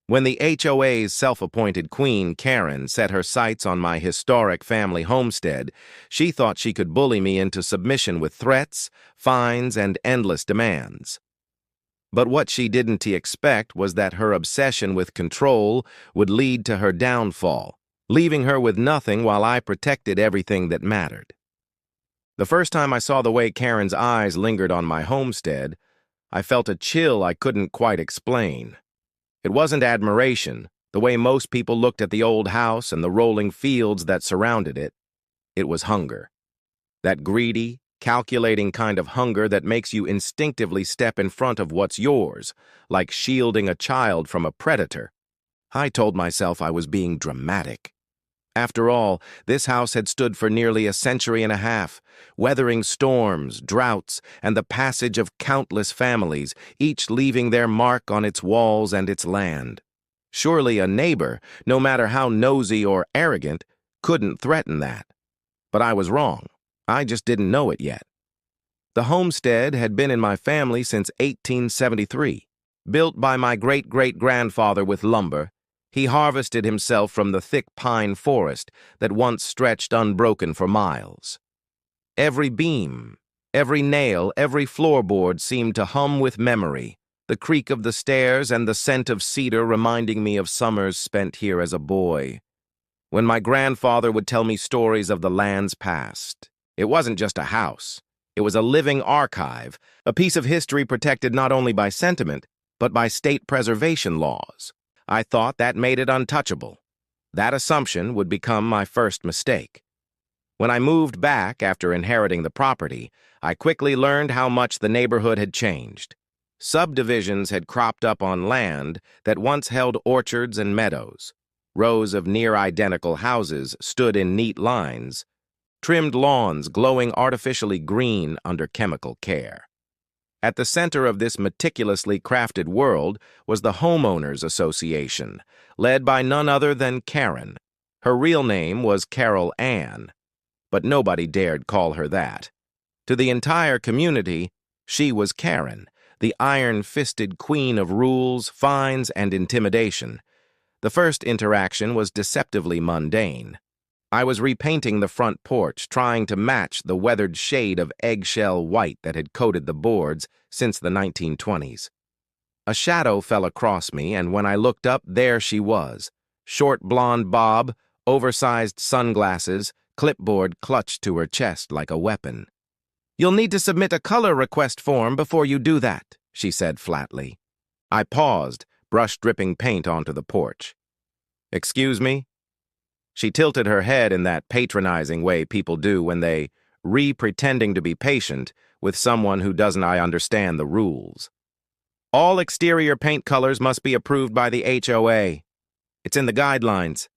When the HOA's self-appointed queen, Karen, set her sights on my historic family homestead, she thought she could bully me into submission with threats, fines, and endless demands. But what she didn't expect was that her obsession with control would lead to her downfall, leaving her with nothing while I protected everything that mattered. The first time I saw the way Karen's eyes lingered on my homestead, I felt a chill I couldn't quite explain. It wasn't admiration, the way most people looked at the old house and the rolling fields that surrounded it. It was hunger. That greedy, calculating kind of hunger that makes you instinctively step in front of what's yours, like shielding a child from a predator. I told myself I was being dramatic. After all, this house had stood for nearly a century and a half, weathering storms, droughts, and the passage of countless families, each leaving their mark on its walls and its land. Surely a neighbor, no matter how nosy or arrogant, couldn't threaten that. But I was wrong. I just didn't know it yet. The homestead had been in my family since 1873. Built by my great-great-grandfather with lumber, he harvested himself from the thick pine forest that once stretched unbroken for miles. Every beam, every nail, every floorboard seemed to hum with memory, the creak of the stairs and the scent of cedar reminding me of summers spent here as a boy. When my grandfather would tell me stories of the land's past, it wasn't just a house. It was a living archive, a piece of history protected not only by sentiment, but by state preservation laws. I thought that made it untouchable. That assumption would become my first mistake. When I moved back after inheriting the property, I quickly learned how much the neighborhood had changed. Subdivisions had cropped up on land that once held orchards and meadows. Rows of near-identical houses stood in neat lines, trimmed lawns glowing artificially green under chemical care. At the center of this meticulously crafted world was the Homeowners Association, led by none other than Karen. Her real name was Carol Ann, but nobody dared call her that. To the entire community, she was Karen, the iron-fisted queen of rules, fines, and intimidation. The first interaction was deceptively mundane. I was repainting the front porch, trying to match the weathered shade of eggshell white that had coated the boards since the 1920s. A shadow fell across me, and when I looked up, there she was. Short blonde bob, oversized sunglasses, clipboard clutched to her chest like a weapon. "You'll need to submit a color request form before you do that," she said flatly. I paused, brushed dripping paint onto the porch. "Excuse me?" She tilted her head in that patronizing way people do when they pretending to be patient with someone who doesn't understand the rules. "All exterior paint colors must be approved by the HOA. It's in the guidelines."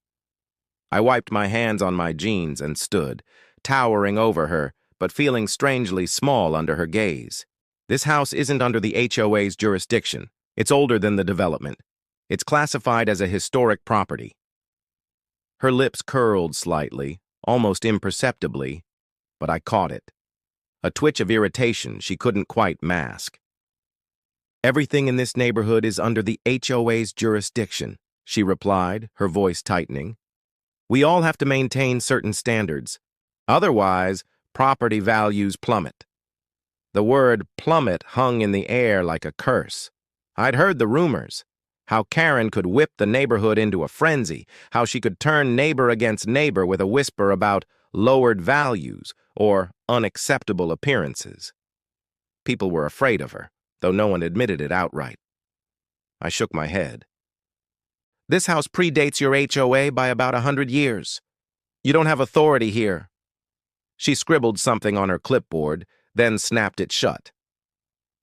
I wiped my hands on my jeans and stood, towering over her, but feeling strangely small under her gaze. This house isn't under the HOA's jurisdiction. It's older than the development. It's classified as a historic property. Her lips curled slightly, almost imperceptibly, but I caught it. A twitch of irritation she couldn't quite mask. "Everything in this neighborhood is under the HOA's jurisdiction," she replied, her voice tightening. "We all have to maintain certain standards. Otherwise, property values plummet." The word plummet hung in the air like a curse. I'd heard the rumors. How Karen could whip the neighborhood into a frenzy, how she could turn neighbor against neighbor with a whisper about lowered values or unacceptable appearances. People were afraid of her, though no one admitted it outright. I shook my head. "This house predates your HOA by about 100 years. You don't have authority here." She scribbled something on her clipboard, then snapped it shut.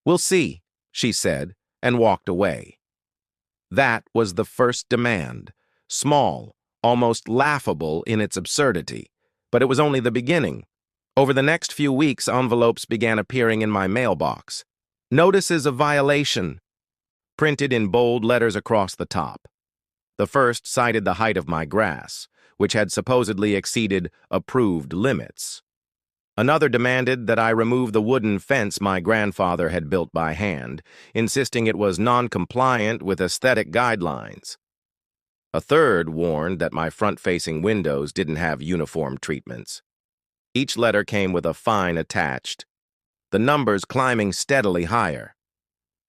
"We'll see," she said, and walked away. That was the first demand, small, almost laughable in its absurdity, but it was only the beginning. Over the next few weeks, envelopes began appearing in my mailbox. "Notices of violation," printed in bold letters across the top. The first cited the height of my grass, which had supposedly exceeded approved limits. Another demanded that I remove the wooden fence my grandfather had built by hand, insisting it was non-compliant with aesthetic guidelines. A third warned that my front-facing windows didn't have uniform treatments. Each letter came with a fine attached, the numbers climbing steadily higher.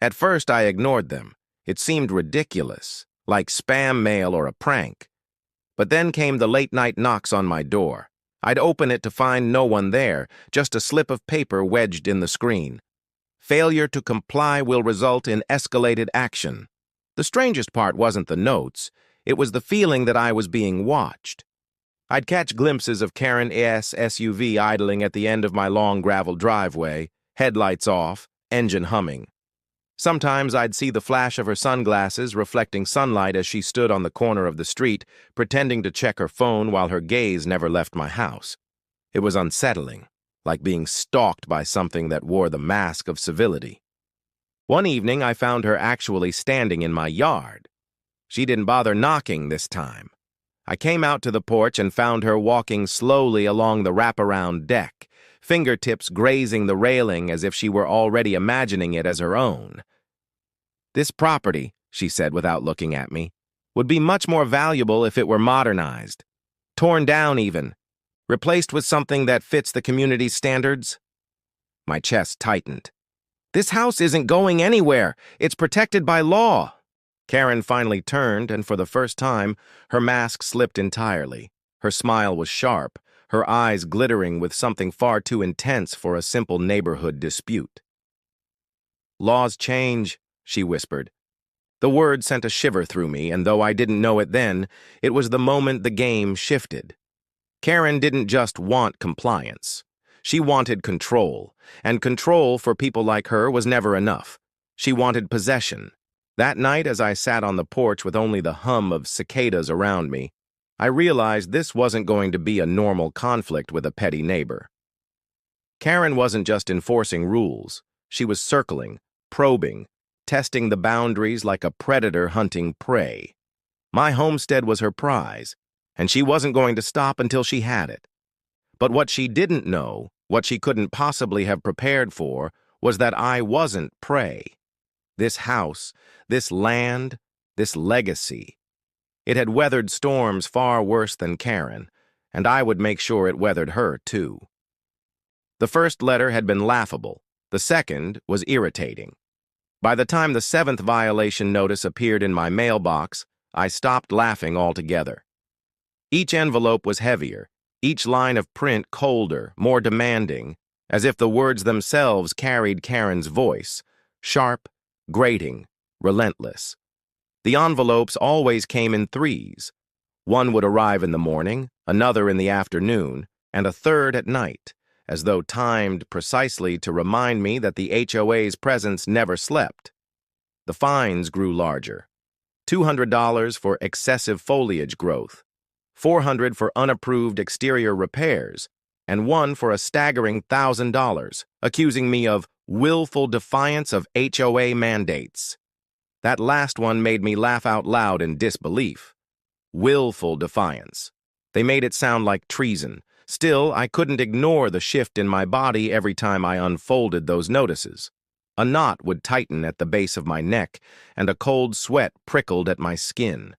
At first, I ignored them. It seemed ridiculous, like spam mail or a prank. But then came the late-night knocks on my door. I'd open it to find no one there, just a slip of paper wedged in the screen. Failure to comply will result in escalated action. The strangest part wasn't the notes. It was the feeling that I was being watched. I'd catch glimpses of Karen's SUV idling at the end of my long gravel driveway, headlights off, engine humming. Sometimes I'd see the flash of her sunglasses reflecting sunlight as she stood on the corner of the street, pretending to check her phone while her gaze never left my house. It was unsettling, like being stalked by something that wore the mask of civility. One evening, I found her actually standing in my yard. She didn't bother knocking this time. I came out to the porch and found her walking slowly along the wraparound deck, fingertips grazing the railing as if she were already imagining it as her own. "This property," she said without looking at me, "would be much more valuable if it were modernized. Torn down even. Replaced with something that fits the community's standards." My chest tightened. "This house isn't going anywhere. It's protected by law." Karen finally turned, and for the first time, her mask slipped entirely. Her smile was sharp, her eyes glittering with something far too intense for a simple neighborhood dispute. "Laws change," she whispered. The word sent a shiver through me, and though I didn't know it then, it was the moment the game shifted. Karen didn't just want compliance. She wanted control, and control for people like her was never enough. She wanted possession. That night, as I sat on the porch with only the hum of cicadas around me, I realized this wasn't going to be a normal conflict with a petty neighbor. Karen wasn't just enforcing rules. She was circling, probing, testing the boundaries like a predator hunting prey. My homestead was her prize, and she wasn't going to stop until she had it. But what she didn't know, what she couldn't possibly have prepared for, was that I wasn't prey. This house, this land, this legacy. It had weathered storms far worse than Karen, and I would make sure it weathered her, too. The first letter had been laughable. The second was irritating. By the time the 7th violation notice appeared in my mailbox, I stopped laughing altogether. Each envelope was heavier, each line of print colder, more demanding, as if the words themselves carried Karen's voice, sharp, grating, relentless. The envelopes always came in threes. One would arrive in the morning, another in the afternoon, and a third at night, as though timed precisely to remind me that the HOA's presence never slept. The fines grew larger. $200 for excessive foliage growth, $400 for unapproved exterior repairs, and one for a staggering $1,000, accusing me of willful defiance of HOA mandates. That last one made me laugh out loud in disbelief. Willful defiance. They made it sound like treason. Still, I couldn't ignore the shift in my body every time I unfolded those notices. A knot would tighten at the base of my neck, and a cold sweat prickled at my skin.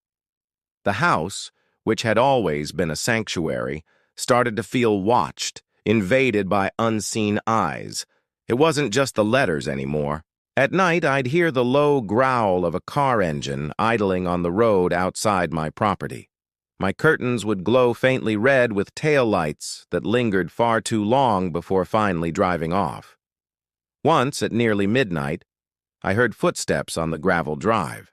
The house, which had always been a sanctuary, started to feel watched, invaded by unseen eyes. It wasn't just the letters anymore. At night, I'd hear the low growl of a car engine idling on the road outside my property. My curtains would glow faintly red with tail lights that lingered far too long before finally driving off. Once, at nearly midnight, I heard footsteps on the gravel drive.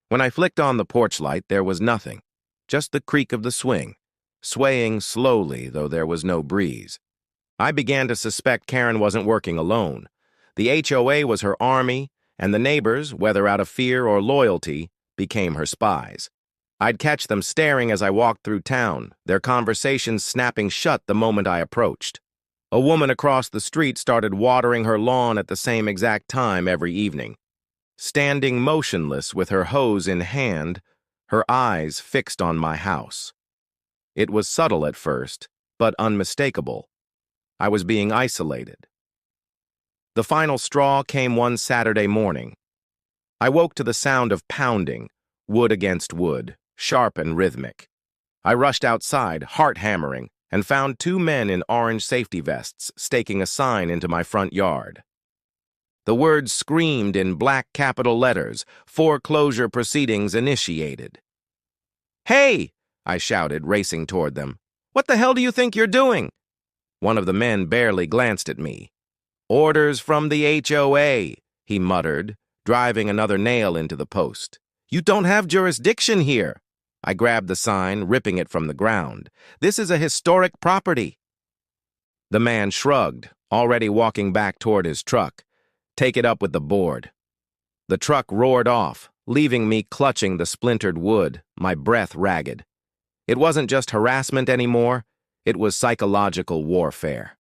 When I flicked on the porch light, there was nothing, just the creak of the swing, swaying slowly, though there was no breeze. I began to suspect Karen wasn't working alone. The HOA was her army, and the neighbors, whether out of fear or loyalty, became her spies. I'd catch them staring as I walked through town, their conversations snapping shut the moment I approached. A woman across the street started watering her lawn at the same exact time every evening. Standing motionless with her hose in hand, her eyes fixed on my house. It was subtle at first, but unmistakable. I was being isolated. The final straw came one Saturday morning. I woke to the sound of pounding, wood against wood, sharp and rhythmic. I rushed outside, heart hammering, and found two men in orange safety vests staking a sign into my front yard. The words screamed in black capital letters, "Foreclosure proceedings initiated." "Hey!" I shouted, racing toward them. "What the hell do you think you're doing?" One of the men barely glanced at me. "Orders from the HOA," he muttered, driving another nail into the post. "You don't have jurisdiction here." I grabbed the sign, ripping it from the ground. "This is a historic property." The man shrugged, already walking back toward his truck. "Take it up with the board." The truck roared off, leaving me clutching the splintered wood, my breath ragged. It wasn't just harassment anymore, it was psychological warfare.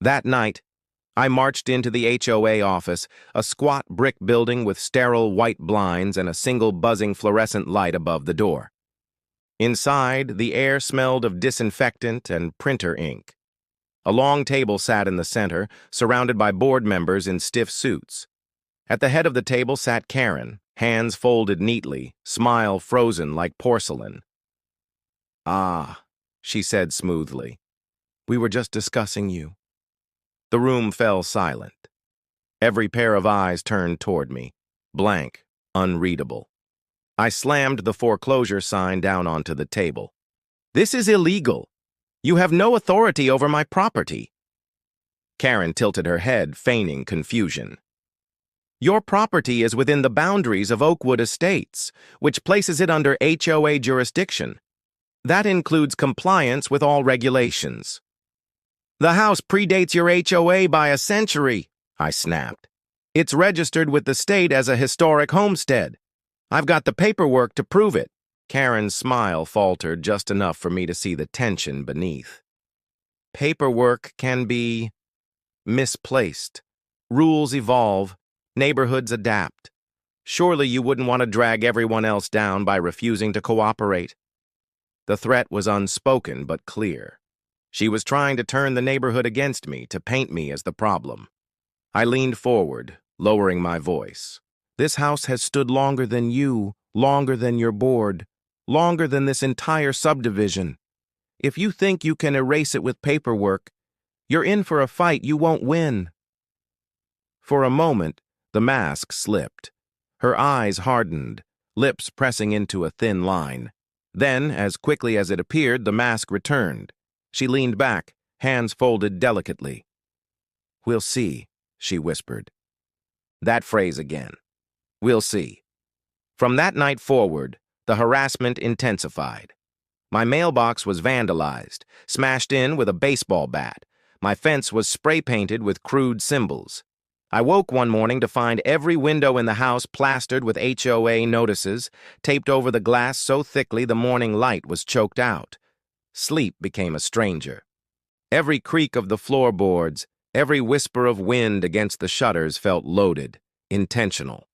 That night, I marched into the HOA office, a squat brick building with sterile white blinds and a single buzzing fluorescent light above the door. Inside, the air smelled of disinfectant and printer ink. A long table sat in the center, surrounded by board members in stiff suits. At the head of the table sat Karen, hands folded neatly, smile frozen like porcelain. "Ah," she said smoothly. "We were just discussing you." The room fell silent. Every pair of eyes turned toward me, blank, unreadable. I slammed the foreclosure sign down onto the table. "This is illegal. You have no authority over my property." Karen tilted her head, feigning confusion. "Your property is within the boundaries of Oakwood Estates, which places it under HOA jurisdiction. That includes compliance with all regulations." "The house predates your HOA by a century," I snapped. "It's registered with the state as a historic homestead. I've got the paperwork to prove it." Karen's smile faltered just enough for me to see the tension beneath. "Paperwork can be misplaced. Rules evolve. Neighborhoods adapt. Surely you wouldn't want to drag everyone else down by refusing to cooperate." The threat was unspoken but clear. She was trying to turn the neighborhood against me, to paint me as the problem. I leaned forward, lowering my voice. "This house has stood longer than you, longer than your board, longer than this entire subdivision. If you think you can erase it with paperwork, you're in for a fight you won't win." For a moment, the mask slipped. Her eyes hardened, lips pressing into a thin line. Then, as quickly as it appeared, the mask returned. She leaned back, hands folded delicately. "We'll see," she whispered. That phrase again. "We'll see." From that night forward, the harassment intensified. My mailbox was vandalized, smashed in with a baseball bat. My fence was spray-painted with crude symbols. I woke one morning to find every window in the house plastered with HOA notices, taped over the glass so thickly the morning light was choked out. Sleep became a stranger. Every creak of the floorboards, every whisper of wind against the shutters felt loaded, intentional.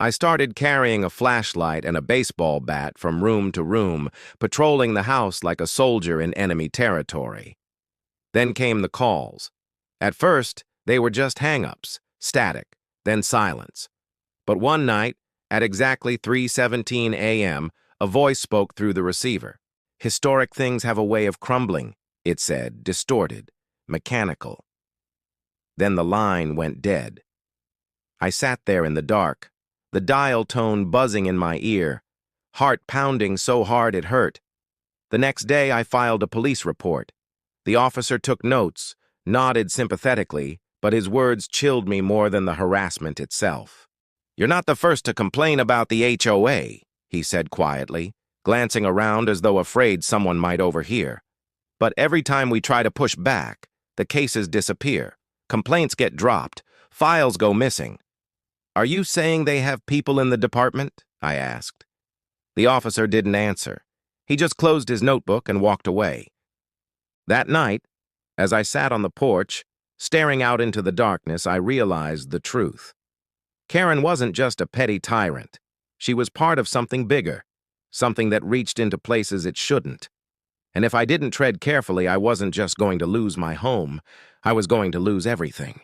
I started carrying a flashlight and a baseball bat from room to room, patrolling the house like a soldier in enemy territory. Then came the calls. At first, they were just hang-ups, static, then silence. But one night, at exactly 3:17 a.m., a voice spoke through the receiver. "Historic things have a way of crumbling," it said, distorted, mechanical. Then the line went dead. I sat there in the dark, the dial tone buzzing in my ear, heart pounding so hard it hurt. The next day, I filed a police report. The officer took notes, nodded sympathetically, but his words chilled me more than the harassment itself. "You're not the first to complain about the HOA," he said quietly, glancing around as though afraid someone might overhear. "But every time we try to push back, the cases disappear, complaints get dropped, files go missing." "Are you saying they have people in the department?" I asked. The officer didn't answer. He just closed his notebook and walked away. That night, as I sat on the porch, staring out into the darkness, I realized the truth. Karen wasn't just a petty tyrant. She was part of something bigger, something that reached into places it shouldn't. And if I didn't tread carefully, I wasn't just going to lose my home. I was going to lose everything.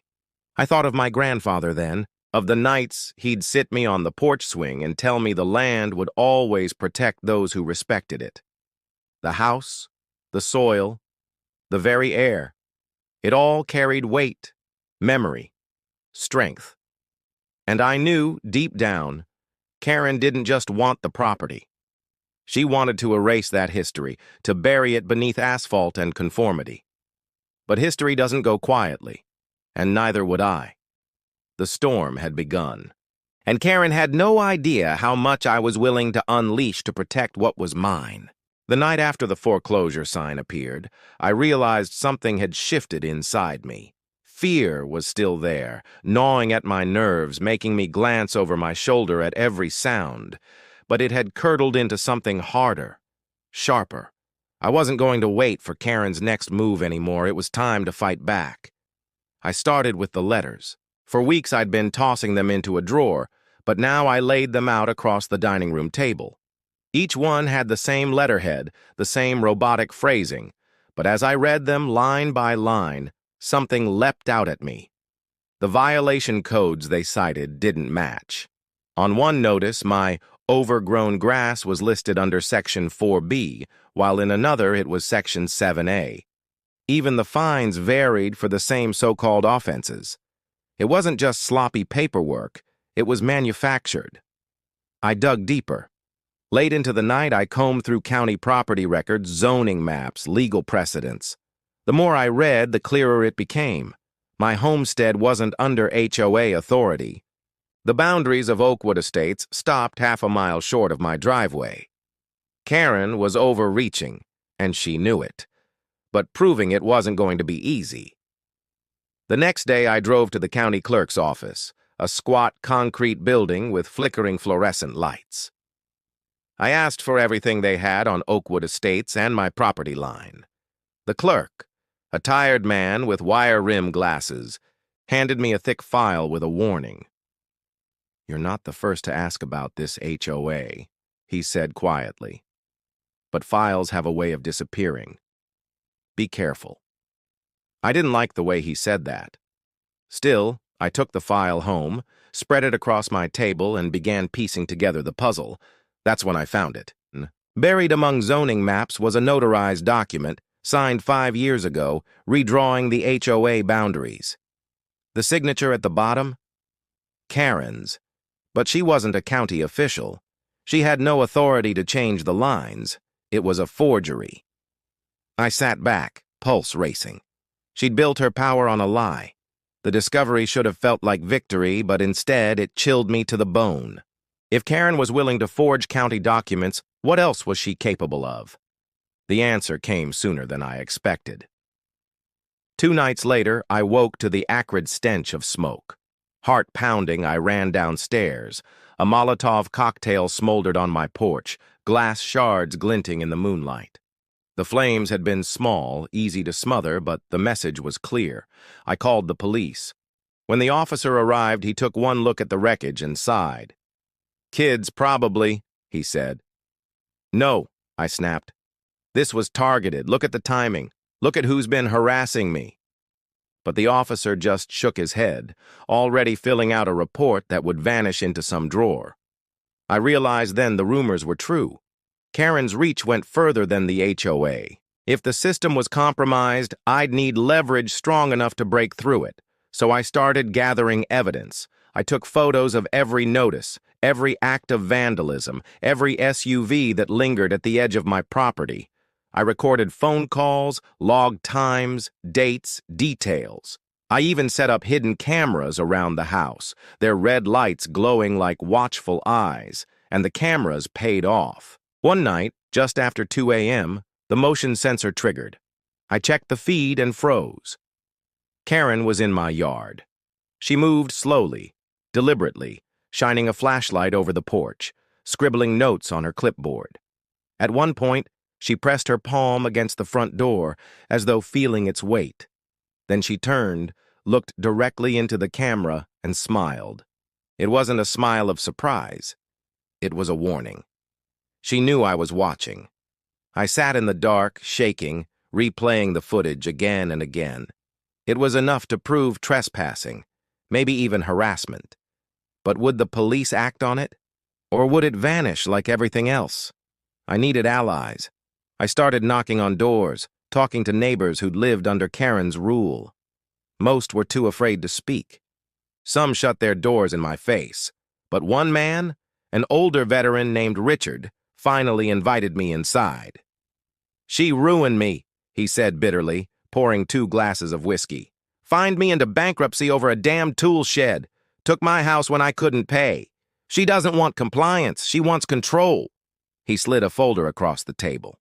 I thought of my grandfather then, of the nights he'd sit me on the porch swing and tell me the land would always protect those who respected it. The house, the soil, the very air. It all carried weight, memory, strength. And I knew, deep down, Karen didn't just want the property. She wanted to erase that history, to bury it beneath asphalt and conformity. But history doesn't go quietly, and neither would I. The storm had begun, and Karen had no idea how much I was willing to unleash to protect what was mine. The night after the foreclosure sign appeared, I realized something had shifted inside me. Fear was still there, gnawing at my nerves, making me glance over my shoulder at every sound. But it had curdled into something harder, sharper. I wasn't going to wait for Karen's next move anymore. It was time to fight back. I started with the letters. For weeks I'd been tossing them into a drawer, but now I laid them out across the dining room table. Each one had the same letterhead, the same robotic phrasing, but as I read them line by line, something leapt out at me. The violation codes they cited didn't match. On one notice, my overgrown grass was listed under Section 4B, while in another it was Section 7A. Even the fines varied for the same so-called offenses. It wasn't just sloppy paperwork, it was manufactured. I dug deeper. Late into the night, I combed through county property records, zoning maps, legal precedents. The more I read, the clearer it became. My homestead wasn't under HOA authority. The boundaries of Oakwood Estates stopped half a mile short of my driveway. Karen was overreaching, and she knew it. But proving it wasn't going to be easy. The next day, I drove to the county clerk's office, a squat concrete building with flickering fluorescent lights. I asked for everything they had on Oakwood Estates and my property line. The clerk, a tired man with wire-rimmed glasses, handed me a thick file with a warning. "You're not the first to ask about this HOA," he said quietly. "But files have a way of disappearing. Be careful." I didn't like the way he said that. Still, I took the file home, spread it across my table, and began piecing together the puzzle. That's when I found it. Buried among zoning maps was a notarized document, signed 5 years ago, redrawing the HOA boundaries. The signature at the bottom? Karen's. But she wasn't a county official. She had no authority to change the lines. It was a forgery. I sat back, pulse racing. She'd built her power on a lie. The discovery should have felt like victory, but instead it chilled me to the bone. If Karen was willing to forge county documents, what else was she capable of? The answer came sooner than I expected. 2 nights later, I woke to the acrid stench of smoke. Heart pounding, I ran downstairs. A Molotov cocktail smoldered on my porch, glass shards glinting in the moonlight. The flames had been small, easy to smother, but the message was clear. I called the police. When the officer arrived, he took one look at the wreckage and sighed. "Kids, probably," he said. "No," I snapped. "This was targeted. Look at the timing. Look at who's been harassing me." But the officer just shook his head, already filling out a report that would vanish into some drawer. I realized then the rumors were true. Karen's reach went further than the HOA. If the system was compromised, I'd need leverage strong enough to break through it. So I started gathering evidence. I took photos of every notice, every act of vandalism, every SUV that lingered at the edge of my property. I recorded phone calls, logged times, dates, details. I even set up hidden cameras around the house, their red lights glowing like watchful eyes, and the cameras paid off. One night, just after 2 a.m., the motion sensor triggered. I checked the feed and froze. Karen was in my yard. She moved slowly, deliberately, shining a flashlight over the porch, scribbling notes on her clipboard. At one point, she pressed her palm against the front door, as though feeling its weight. Then she turned, looked directly into the camera, and smiled. It wasn't a smile of surprise. It was a warning. She knew I was watching. I sat in the dark, shaking, replaying the footage again and again. It was enough to prove trespassing, maybe even harassment. But would the police act on it? Or would it vanish like everything else? I needed allies. I started knocking on doors, talking to neighbors who'd lived under Karen's rule. Most were too afraid to speak. Some shut their doors in my face. But one man, an older veteran named Richard, finally invited me inside. "She ruined me," he said bitterly, pouring 2 glasses of whiskey. "Fined me into bankruptcy over a damn tool shed. Took my house when I couldn't pay. She doesn't want compliance, she wants control." He slid a folder across the table.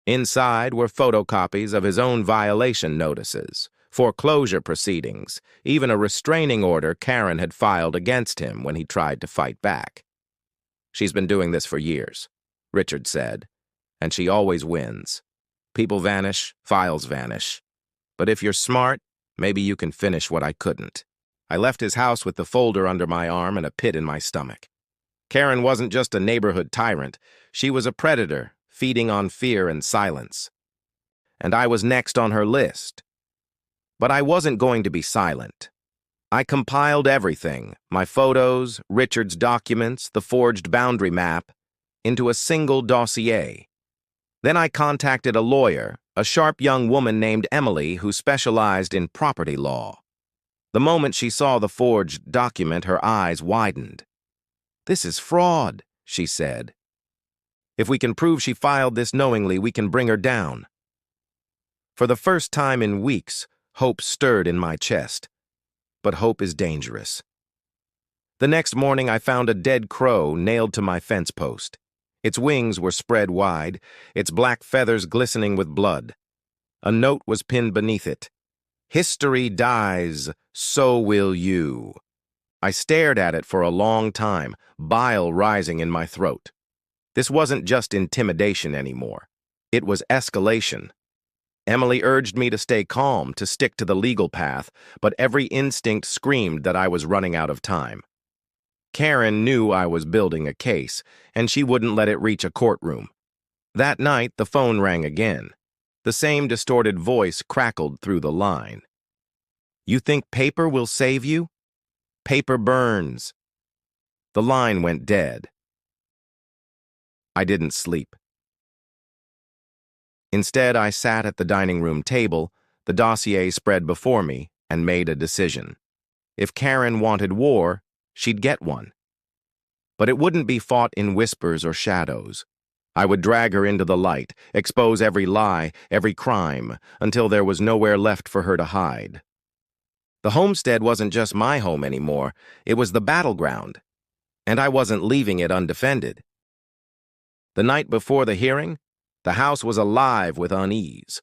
Inside were photocopies of his own violation notices, foreclosure proceedings, even a restraining order Karen had filed against him when he tried to fight back. "She's been doing this for years," Richard said, "and she always wins. People vanish, files vanish. But if you're smart, maybe you can finish what I couldn't." I left his house with the folder under my arm and a pit in my stomach. Karen wasn't just a neighborhood tyrant. She was a predator, feeding on fear and silence. And I was next on her list. But I wasn't going to be silent. I compiled everything, my photos, Richard's documents, the forged boundary map, into a single dossier. Then I contacted a lawyer, a sharp young woman named Emily who specialized in property law. The moment she saw the forged document, her eyes widened. "This is fraud," she said. "If we can prove she filed this knowingly, we can bring her down." For the first time in weeks, hope stirred in my chest. But hope is dangerous. The next morning, I found a dead crow nailed to my fence post. Its wings were spread wide, its black feathers glistening with blood. A note was pinned beneath it. "History dies, so will you." I stared at it for a long time, bile rising in my throat. This wasn't just intimidation anymore. It was escalation. Emily urged me to stay calm, to stick to the legal path, but every instinct screamed that I was running out of time. Karen knew I was building a case, and she wouldn't let it reach a courtroom. That night, the phone rang again. The same distorted voice crackled through the line. "You think paper will save you? Paper burns." The line went dead. I didn't sleep. Instead, I sat at the dining room table, the dossier spread before me, and made a decision. If Karen wanted war, she'd get one. But it wouldn't be fought in whispers or shadows. I would drag her into the light, expose every lie, every crime, until there was nowhere left for her to hide. The homestead wasn't just my home anymore, it was the battleground, and I wasn't leaving it undefended. The night before the hearing, the house was alive with unease.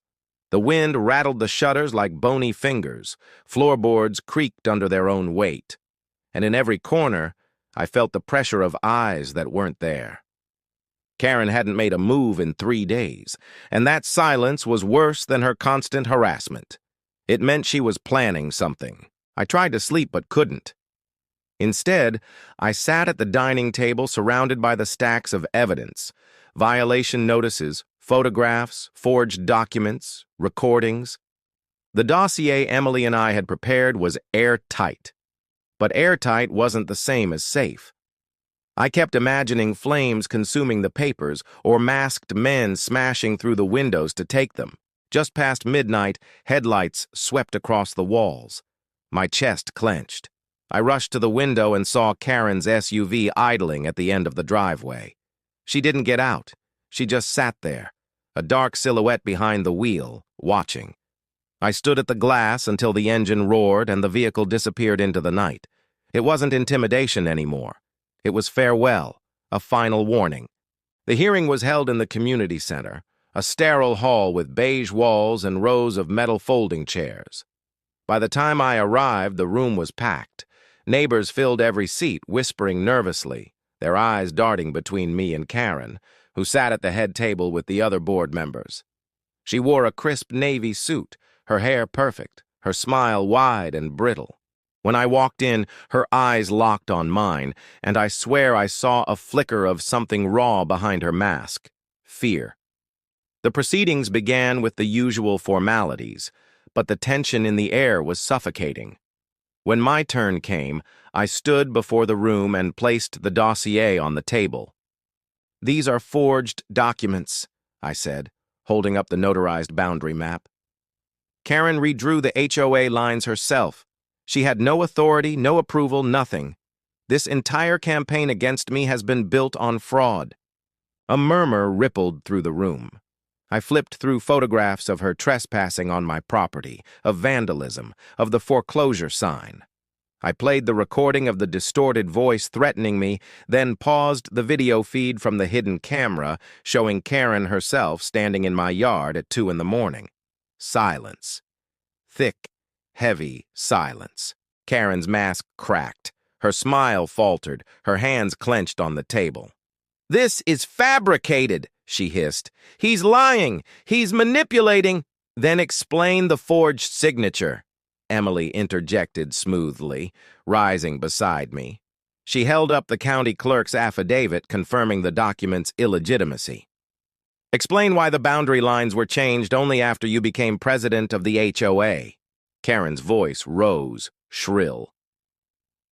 The wind rattled the shutters like bony fingers, floorboards creaked under their own weight, and in every corner, I felt the pressure of eyes that weren't there. Karen hadn't made a move in 3 days, and that silence was worse than her constant harassment. It meant she was planning something. I tried to sleep but couldn't. Instead, I sat at the dining table surrounded by the stacks of evidence, violation notices, photographs, forged documents, recordings. The dossier Emily and I had prepared was airtight. But airtight wasn't the same as safe. I kept imagining flames consuming the papers or masked men smashing through the windows to take them. Just past midnight, headlights swept across the walls. My chest clenched. I rushed to the window and saw Karen's SUV idling at the end of the driveway. She didn't get out. She just sat there, a dark silhouette behind the wheel, watching. I stood at the glass until the engine roared and the vehicle disappeared into the night. It wasn't intimidation anymore. It was farewell, a final warning. The hearing was held in the community center, a sterile hall with beige walls and rows of metal folding chairs. By the time I arrived, the room was packed. Neighbors filled every seat, whispering nervously, their eyes darting between me and Karen, who sat at the head table with the other board members. She wore a crisp navy suit, her hair perfect, her smile wide and brittle. When I walked in, her eyes locked on mine, and I swear I saw a flicker of something raw behind her mask. Fear. The proceedings began with the usual formalities, but the tension in the air was suffocating. When my turn came, I stood before the room and placed the dossier on the table. "These are forged documents," I said, holding up the notarized boundary map. "Karen redrew the HOA lines herself. She had no authority, no approval, nothing. This entire campaign against me has been built on fraud." A murmur rippled through the room. I flipped through photographs of her trespassing on my property, of vandalism, of the foreclosure sign. I played the recording of the distorted voice threatening me, then paused the video feed from the hidden camera, showing Karen herself standing in my yard at 2 in the morning. Silence. Thick, heavy silence. Karen's mask cracked. Her smile faltered, her hands clenched on the table. "This is fabricated," she hissed. "He's lying. He's manipulating." "Then explain the forged signature," Emily interjected smoothly, rising beside me. She held up the county clerk's affidavit confirming the document's illegitimacy. "Explain why the boundary lines were changed only after you became president of the HOA." Karen's voice rose, shrill.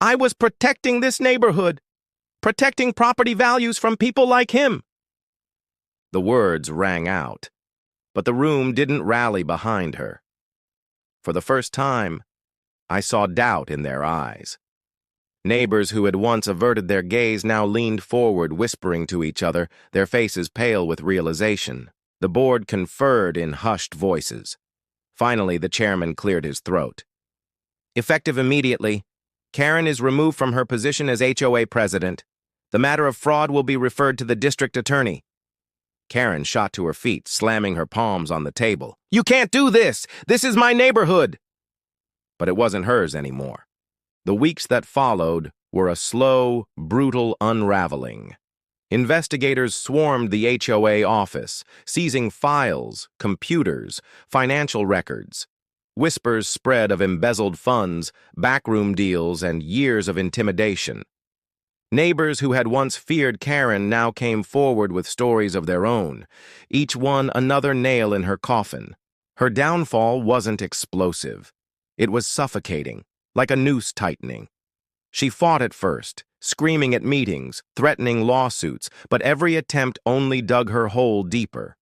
"I was protecting this neighborhood, protecting property values from people like him." The words rang out, but the room didn't rally behind her. For the first time, I saw doubt in their eyes. Neighbors who had once averted their gaze now leaned forward, whispering to each other, their faces pale with realization. The board conferred in hushed voices. Finally, the chairman cleared his throat. "Effective immediately, Karen is removed from her position as HOA president. The matter of fraud will be referred to the district attorney." Karen shot to her feet, slamming her palms on the table. "You can't do this! This is my neighborhood!" But it wasn't hers anymore. The weeks that followed were a slow, brutal unraveling. Investigators swarmed the HOA office, seizing files, computers, financial records. Whispers spread of embezzled funds, backroom deals, and years of intimidation. Neighbors who had once feared Karen now came forward with stories of their own, each one another nail in her coffin. Her downfall wasn't explosive. It was suffocating, like a noose tightening. She fought at first, screaming at meetings, threatening lawsuits, but every attempt only dug her hole deeper.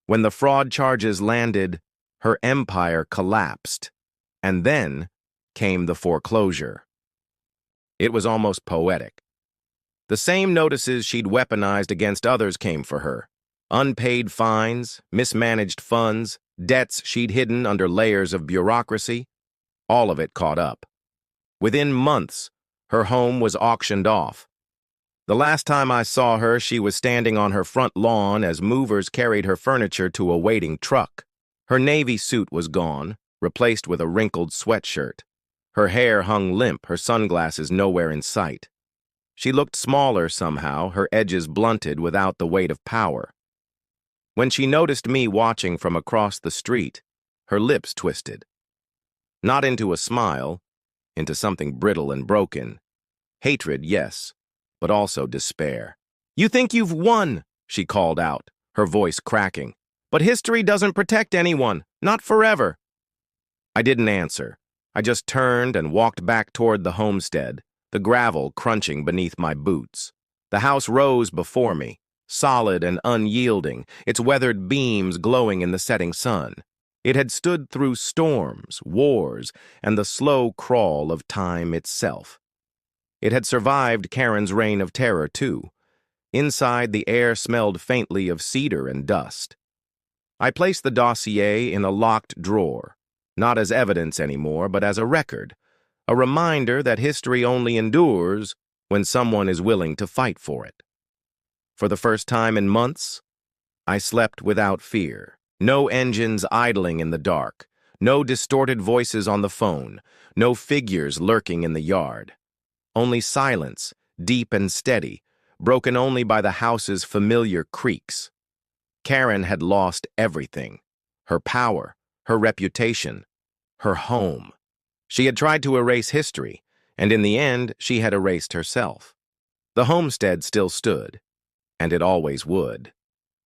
When the fraud charges landed, her empire collapsed. And then came the foreclosure. It was almost poetic. The same notices she'd weaponized against others came for her. Unpaid fines, mismanaged funds, debts she'd hidden under layers of bureaucracy. All of it caught up. Within months, her home was auctioned off. The last time I saw her, she was standing on her front lawn as movers carried her furniture to a waiting truck. Her navy suit was gone, replaced with a wrinkled sweatshirt. Her hair hung limp, her sunglasses nowhere in sight. She looked smaller somehow, her edges blunted without the weight of power. When she noticed me watching from across the street, her lips twisted. Not into a smile, into something brittle and broken. Hatred, yes, but also despair. "You think you've won," she called out, her voice cracking. "But history doesn't protect anyone, not forever." I didn't answer. I just turned and walked back toward the homestead, the gravel crunching beneath my boots. The house rose before me, solid and unyielding, its weathered beams glowing in the setting sun. It had stood through storms, wars, and the slow crawl of time itself. It had survived Karen's reign of terror, too. Inside, the air smelled faintly of cedar and dust. I placed the dossier in a locked drawer, not as evidence anymore, but as a record, a reminder that history only endures when someone is willing to fight for it. For the first time in months, I slept without fear. No engines idling in the dark, no distorted voices on the phone, no figures lurking in the yard. Only silence, deep and steady, broken only by the house's familiar creaks. Karen had lost everything: her power, her reputation, her home. She had tried to erase history, and in the end, she had erased herself. The homestead still stood, and it always would.